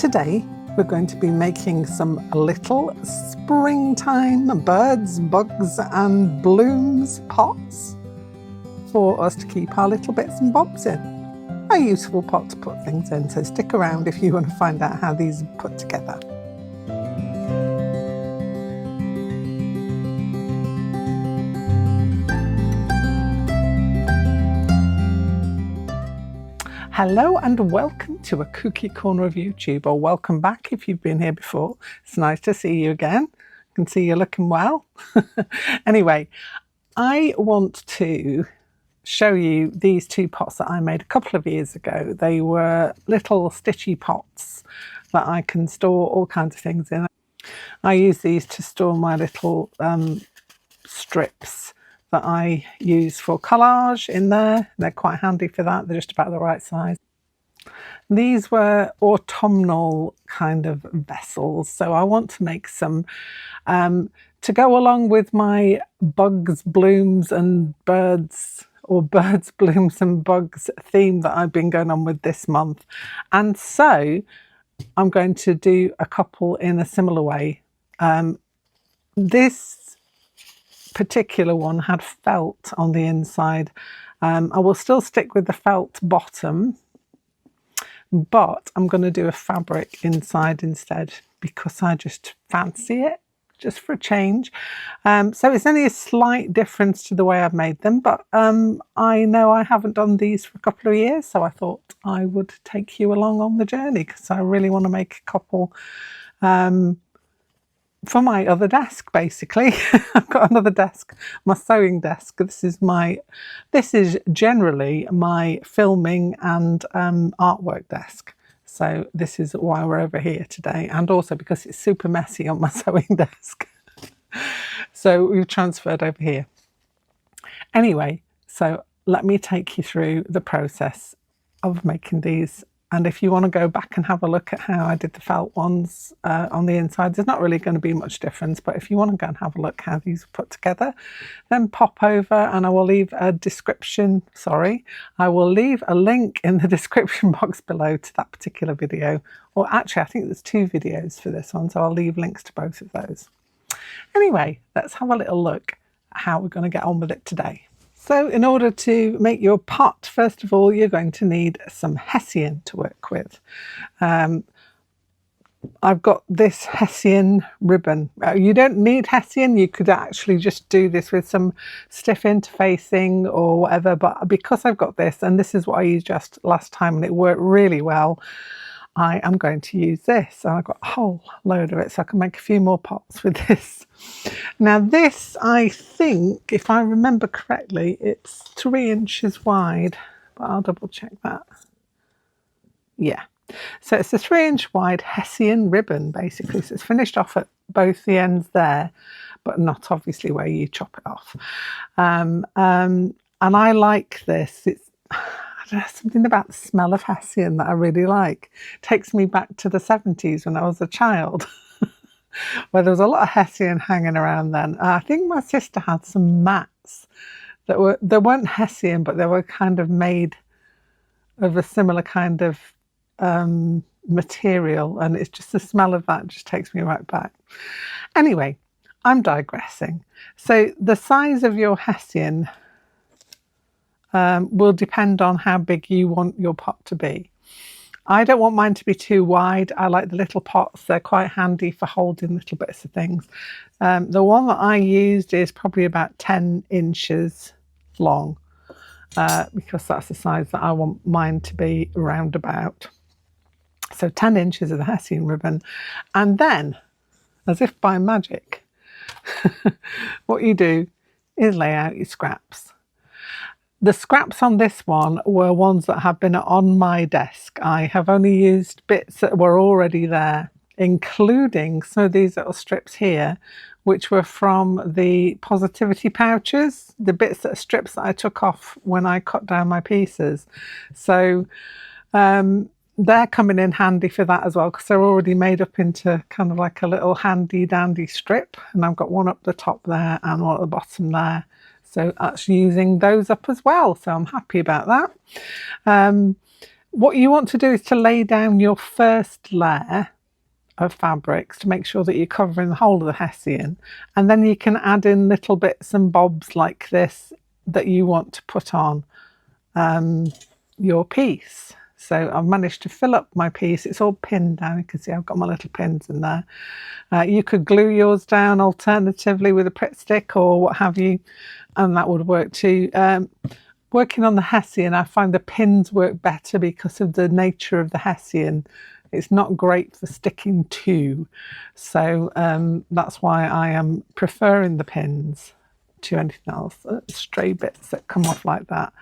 Today we're going to be making some little springtime birds, bugs and blooms pots for us to keep our little bits and bobs in. A useful pot to put things in, so stick around if you want to find out how these are put together. Hello and welcome to a Kooky corner of YouTube, or welcome back if you've been here before. It's nice to see you again. I can see you're looking well. Anyway, I want to show you these two pots that I made a couple of years ago. They were little stitchy pots that I can store all kinds of things in. I use these to store my little strips that I use for collage in there. They're quite handy for that. They're just about the right size. These were autumnal kind of vessels, so I want to make some to go along with my bugs, blooms and birds, or birds, blooms and bugs theme that I've been going on with this month. And so I'm going to do a couple in a similar way. This particular one had felt on the inside. I will still stick with the felt bottom, but I'm going to do a fabric inside instead because I just fancy it, just for a change. So it's only a slight difference to the way I've made them, but I know I haven't done these for a couple of years, so I thought I would take you along on the journey because I really want to make a couple for my other desk, basically. I've got another desk, my sewing desk. This is generally my filming and artwork desk. So this is why we're over here today, and also because it's super messy on my sewing desk. So we've transferred over here. Anyway, so let me take you through the process of making these. And if you want to go back and have a look at how I did the felt ones on the inside, there's not really going to be much difference. But if you want to go and have a look how these were put together, then pop over and I will leave a description. I will leave a link in the description box below to that particular video. Or actually, I think there's two videos for this one, so I'll leave links to both of those. Anyway, let's have a little look at how we're going to get on with it today. So in order to make your pot, first of all, you're going to need some hessian to work with. I've got this hessian ribbon. You don't need hessian. You could actually just do this with some stiff interfacing or whatever. But because I've got this, and this is what I used just last time and it worked really well, I am going to use this. And I've got a whole load of it, so I can make a few more pots with this. Now this, I think, if I remember correctly, it's 3 inches wide, but I'll double check that. Yeah, so it's a 3-inch wide hessian ribbon, basically. So it's finished off at both the ends there, but not obviously where you chop it off. And I like this. There's something about the smell of hessian that I really like. It takes me back to the 70s when I was a child, where there was a lot of hessian hanging around then. I think my sister had some mats that weren't hessian, but they were kind of made of a similar kind of material, and it's just the smell of that just takes me right back. Anyway, I'm digressing. So the size of your hessian will depend on how big you want your pot to be. I don't want mine to be too wide. I like the little pots. They're quite handy for holding little bits of things. The one that I used is probably about 10 inches long because that's the size that I want mine to be round about. So 10 inches of the hessian ribbon. And then, as if by magic, what you do is lay out your scraps. The scraps on this one were ones that have been on my desk. I have only used bits that were already there, including some of these little strips here, which were from the positivity pouches, the strips that I took off when I cut down my pieces. So they're coming in handy for that as well, because they're already made up into kind of like a little handy dandy strip. And I've got one up the top there and one at the bottom there. So that's using those up as well. So I'm happy about that. What you want to do is to lay down your first layer of fabrics to make sure that you're covering the whole of the hessian, and then you can add in little bits and bobs like this that you want to put on your piece. So I've managed to fill up my piece. It's all pinned down. You can see I've got my little pins in there. You could glue yours down alternatively with a Pritt stick or what have you, and that would work too. Working on the hessian, I find the pins work better because of the nature of the hessian. It's not great for sticking to, so that's why I am preferring the pins to anything else. Stray bits that come off like that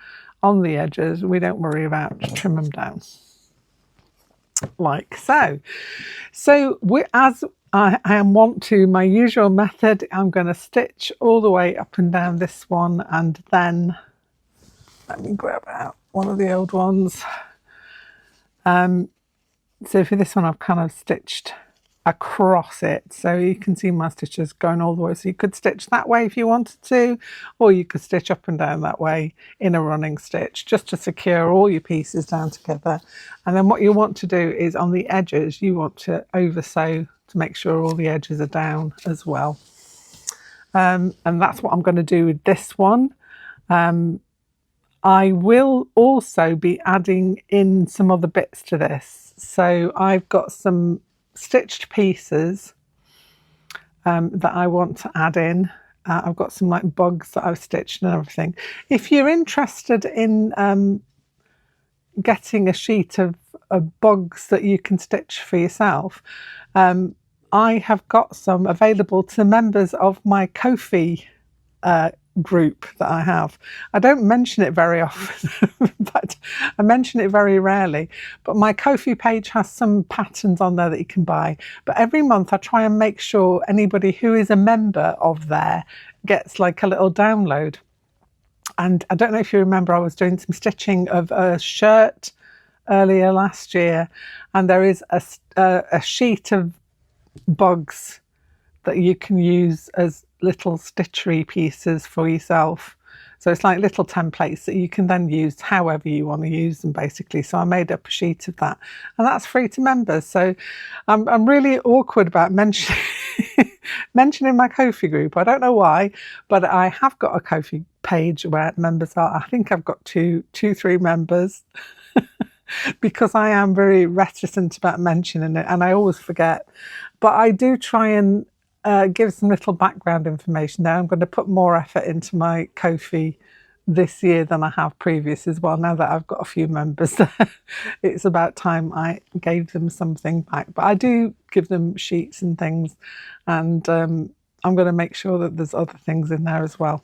on the edges, we don't worry about, just trim them down like so. So as I am wont to, my usual method, I'm going to stitch all the way up and down this one, and then let me grab out one of the old ones. So for this one I've kind of stitched across it, so you can see my stitches going all the way. So you could stitch that way if you wanted to, or you could stitch up and down that way in a running stitch just to secure all your pieces down together. And then what you want to do is on the edges you want to over sew to make sure all the edges are down as well. And that's what I'm going to do with this one. I will also be adding in some other bits to this. So I've got some stitched pieces that I want to add in. I've got some like bugs that I've stitched and everything. If you're interested in getting a sheet of bugs that you can stitch for yourself, I have got some available to members of my Kooky group that I have. I don't mention it very often, but I mention it very rarely. But my Kooky page has some patterns on there that you can buy. But every month I try and make sure anybody who is a member of there gets like a little download. And I don't know if you remember, I was doing some stitching of a shirt earlier last year, and there is a sheet of bugs that you can use as little stitchery pieces for yourself. So it's like little templates that you can then use however you want to use them, basically. So I made up a sheet of that, and that's free to members. So I'm really awkward about mentioning my Kooky group. I don't know why, but I have got a Kooky page where members are. I think I've got two, three members because I am very reticent about mentioning it, and I always forget. But I do try and give some little background information there. I'm going to put more effort into my Kooky this year than I have previous as well. Now that I've got a few members there, it's about time I gave them something back. But I do give them sheets and things, and I'm going to make sure that there's other things in there as well.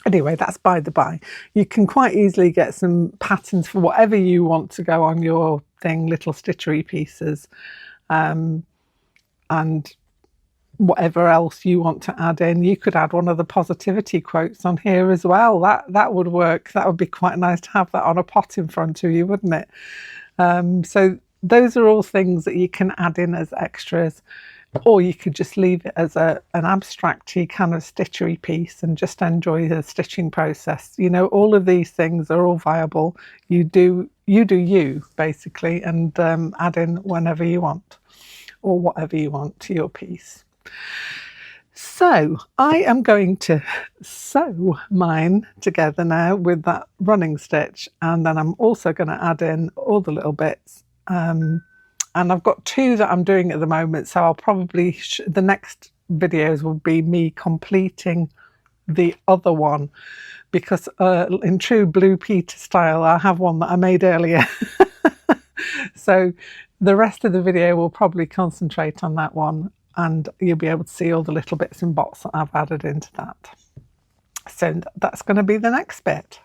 Anyway, that's by the by. You can quite easily get some patterns for whatever you want to go on your thing, little stitchery pieces, and whatever else you want to add in. You could add one of the positivity quotes on here as well. That would work. That would be quite nice to have that on a pot in front of you, wouldn't it? So those are all things that you can add in as extras, or you could just leave it as an abstract-y kind of stitchery piece and just enjoy the stitching process. You know, all of these things are all viable. You do you basically, and add in whenever you want or whatever you want to your piece. So I am going to sew mine together now with that running stitch, and then I'm also going to add in all the little bits, and I've got two that I'm doing at the moment, so I'll probably the next videos will be me completing the other one, because in true Blue Peter style I have one that I made earlier. So the rest of the video will probably concentrate on that one, and you'll be able to see all the little bits and bobs that I've added into that. So that's going to be the next bit.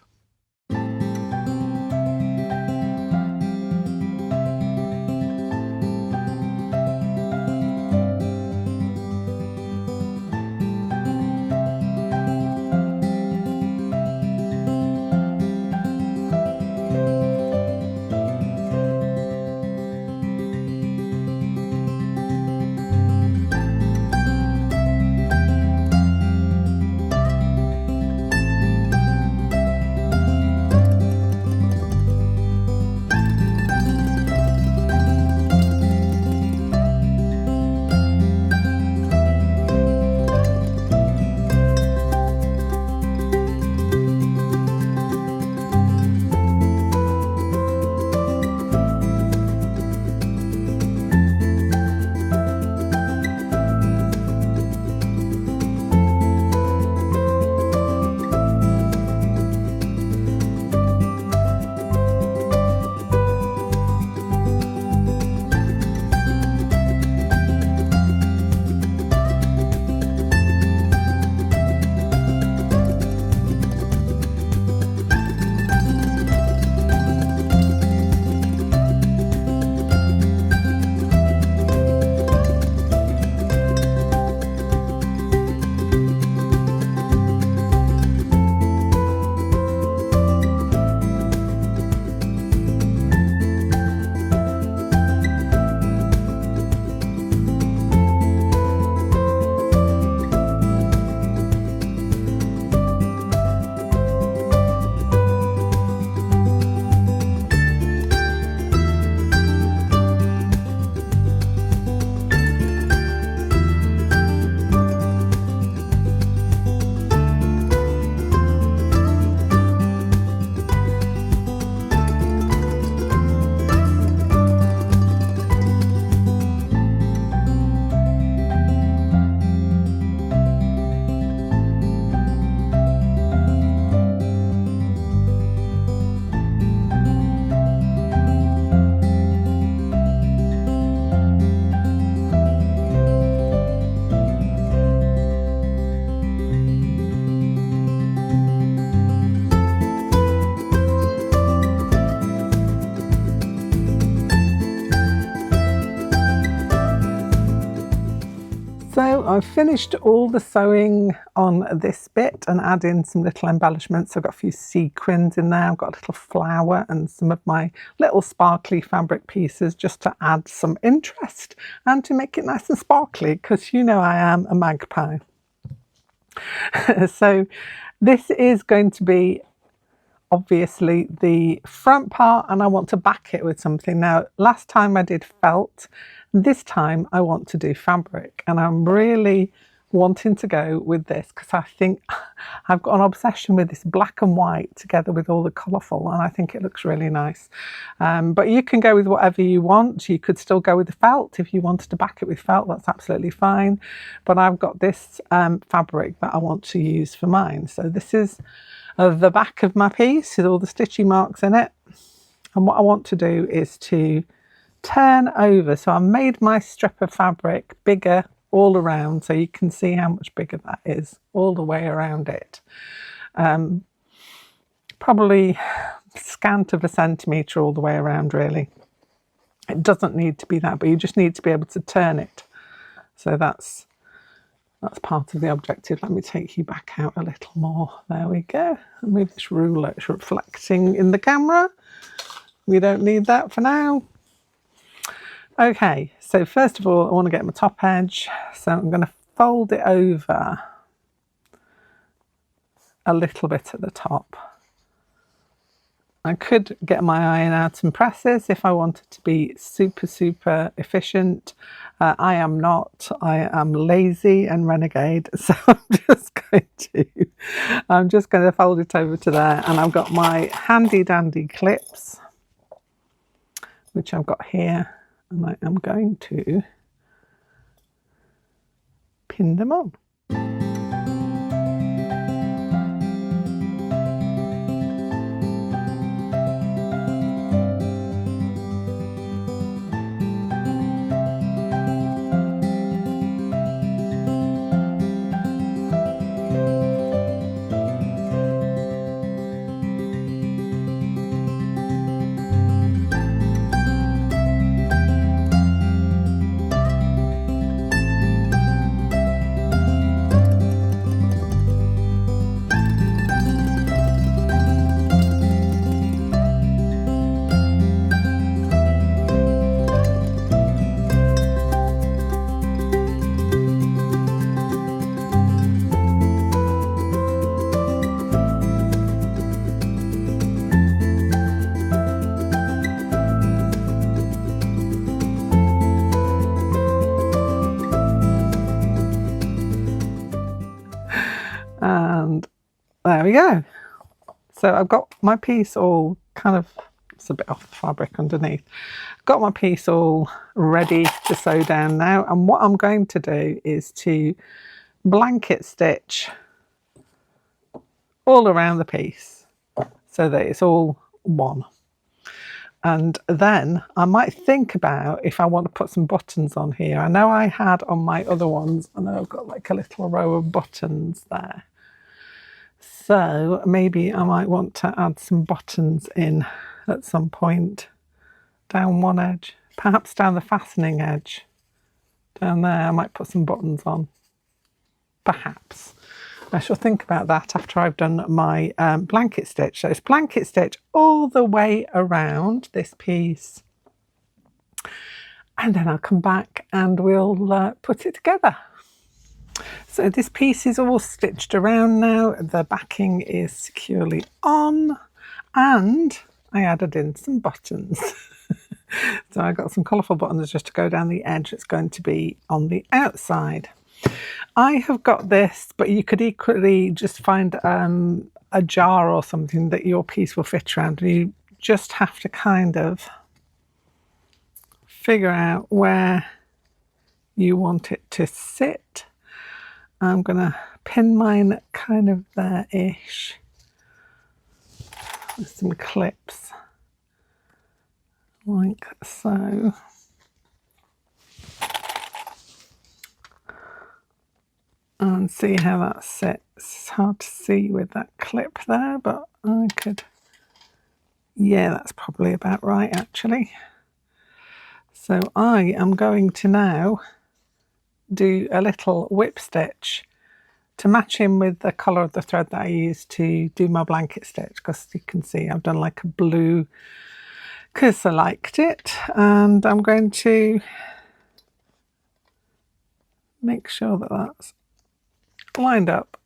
So I've finished all the sewing on this bit and add in some little embellishments. I've got a few sequins in there, I've got a little flower and some of my little sparkly fabric pieces just to add some interest and to make it nice and sparkly, because you know I am a magpie. So this is going to be obviously the front part, and I want to back it with something. Now, last time I did felt, this time I want to do fabric, and I'm really wanting to go with this because I think I've got an obsession with this black and white together with all the colourful, and I think it looks really nice. But you can go with whatever you want. You could still go with the felt if you wanted to back it with felt, that's absolutely fine. But I've got this fabric that I want to use for mine. So this is the back of my piece with all the stitchy marks in it. And what I want to do is to turn over. So I made my strip of fabric bigger all around, so you can see how much bigger that is all the way around it. Probably scant of a centimetre all the way around, really. It doesn't need to be that, but you just need to be able to turn it. So that's part of the objective. Let me take you back out a little more. There we go. I'll move this ruler, it's reflecting in the camera. We don't need that for now. Okay, so first of all, I want to get my top edge. So I'm going to fold it over a little bit at the top. I could get my iron out and press this if I wanted to be super efficient. I am not. I am lazy and renegade, so I'm just going to fold it over to there, and I've got my handy dandy clips, which I've got here, and I am going to pin them on. And there we go. So I've got my piece all kind of, it's a bit off the fabric underneath. Got my piece all ready to sew down now, and what I'm going to do is to blanket stitch all around the piece so that it's all one. And then I might think about if I want to put some buttons on here. I know I had on my other ones, I know I've got like a little row of buttons there. So maybe I might want to add some buttons in at some point down one edge, perhaps down the fastening edge. Down there I might put some buttons on, perhaps. I shall think about that after I've done my blanket stitch. So it's blanket stitch all the way around this piece, and then I'll come back and we'll put it together. So this piece is all stitched around now, the backing is securely on, and I added in some buttons. So I got some colourful buttons just to go down the edge. It's going to be on the outside. I have got this, but you could equally just find a jar or something that your piece will fit around. You just have to kind of figure out where you want it to sit. I'm going to pin mine kind of there-ish with some clips, like so. And see how that sits. It's hard to see with that clip there, but I could, yeah, that's probably about right actually. So I am going to now do a little whip stitch to match in with the colour of the thread that I used to do my blanket stitch, because you can see I've done like a blue because I liked it, and I'm going to make sure that that's lined up.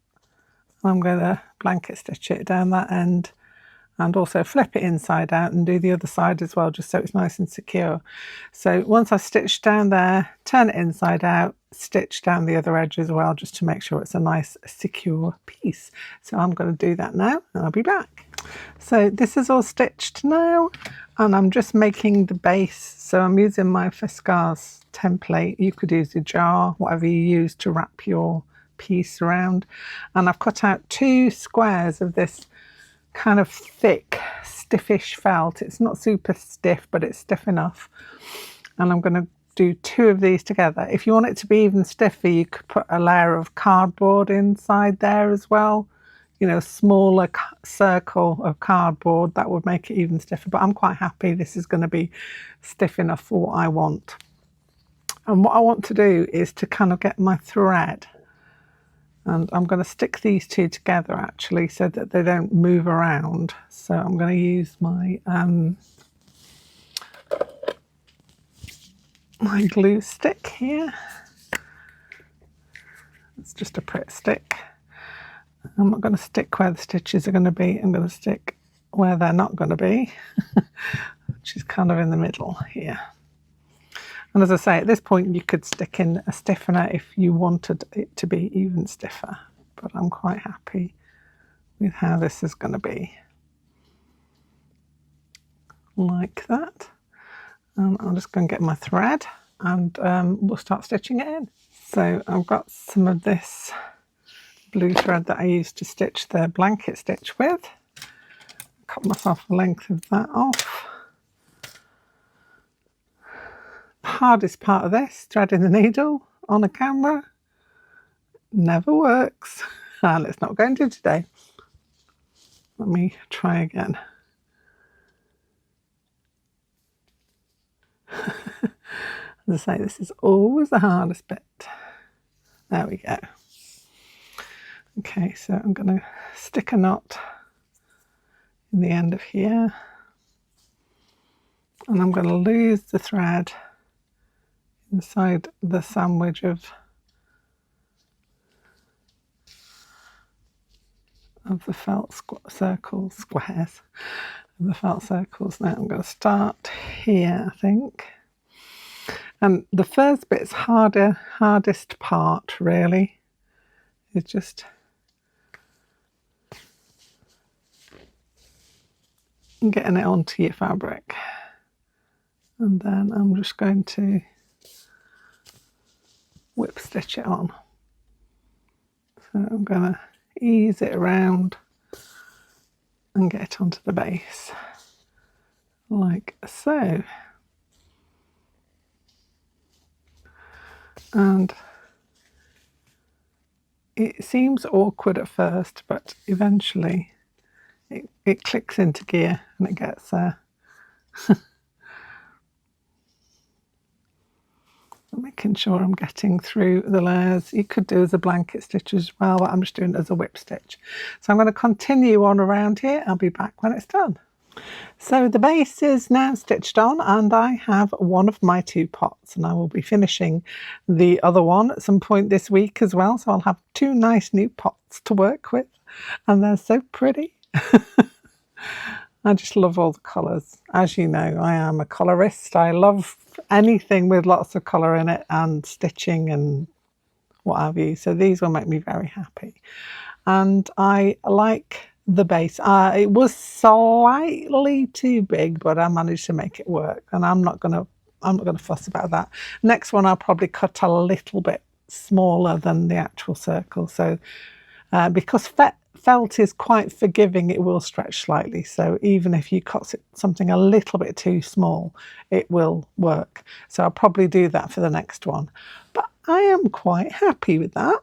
I'm going to blanket stitch it down that end and also flip it inside out and do the other side as well, just so it's nice and secure. So once I've stitched down there, turn it inside out, stitch down the other edge as well, just to make sure it's a nice secure piece. So I'm going to do that now and I'll be back. So this is all stitched now, and I'm just making the base. So I'm using my Fiskars template. You could use a jar, whatever you use to wrap your piece around. And I've cut out 2 squares of this kind of thick, stiffish felt. It's not super stiff, but it's stiff enough. And I'm going to do 2 of these together. If you want it to be even stiffer, you could put a layer of cardboard inside there as well. You know, a smaller circle of cardboard, that would make it even stiffer. But I'm quite happy this is going to be stiff enough for what I want. And what I want to do is to kind of get my thread. And I'm going to stick these 2 together actually, so that they don't move around. So I'm going to use my my glue stick here. It's just a Pritt stick. I'm not going to stick where the stitches are going to be. I'm going to stick where they're not going to be, which is kind of in the middle here. And as I say, at this point you could stick in a stiffener if you wanted it to be even stiffer, but I'm quite happy with how this is going to be. Like that. And I'm just going to get my thread and we'll start stitching it in. So I've got some of this blue thread that I used to stitch the blanket stitch with. Cut myself the length of that off. The hardest part of this, threading the needle on a camera, never works, and it's not going to today. Let me try again. As I say, this is always the hardest bit. There we go. Okay, so I'm going to stick a knot in the end of here, and I'm going to lose the thread inside the sandwich of the felt squares of the felt circles. Now I'm going to start here, I think, and the first bit's hardest part really is just getting it onto your fabric, and then I'm just going to whip stitch it on. So I'm going to ease it around and get it onto the base like so. And it seems awkward at first, but eventually it clicks into gear and it gets there. I'm making sure I'm getting through the layers. You could do as a blanket stitch as well, but I'm just doing it as a whip stitch. So I'm going to continue on around here. I'll be back when it's done. So the base is now stitched on, and I have one of my 2 pots, and I will be finishing the other one at some point this week as well. So I'll have 2 nice new pots to work with, and they're so pretty. I just love all the colours. As you know, I am a colourist. I love anything with lots of colour in it and stitching and what have you. So these will make me very happy. And I like the base. It was slightly too big, but I managed to make it work, and I'm not gonna fuss about that. Next one I'll probably cut a little bit smaller than the actual circle. So because felt is quite forgiving, it will stretch slightly. So even if you cut something a little bit too small, it will work. So I'll probably do that for the next one. But I am quite happy with that.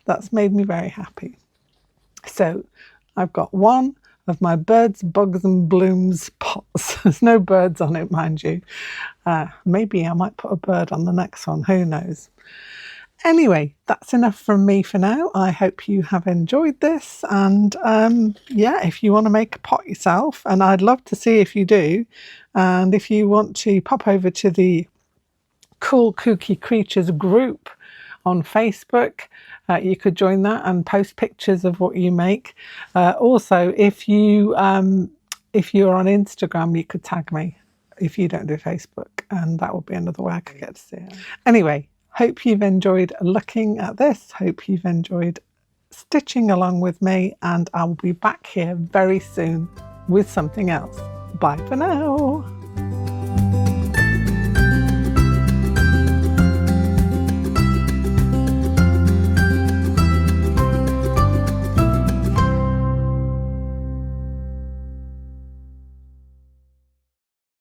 That's made me very happy. So I've got 1 of my birds, bugs and blooms pots. There's no birds on it, mind you. Maybe I might put a bird on the next one, who knows. Anyway, that's enough from me for now. I hope you have enjoyed this, and yeah, if you want to make a pot yourself, and I'd love to see if you do, and if you want to pop over to the Cool Kooky Creatures group on Facebook, you could join that and post pictures of what you make. Also, if you're on Instagram, you could tag me if you don't do Facebook, and that would be another way I could get to see it. Anyway, hope you've enjoyed looking at this. Hope you've enjoyed stitching along with me, and I'll be back here very soon with something else. Bye for now.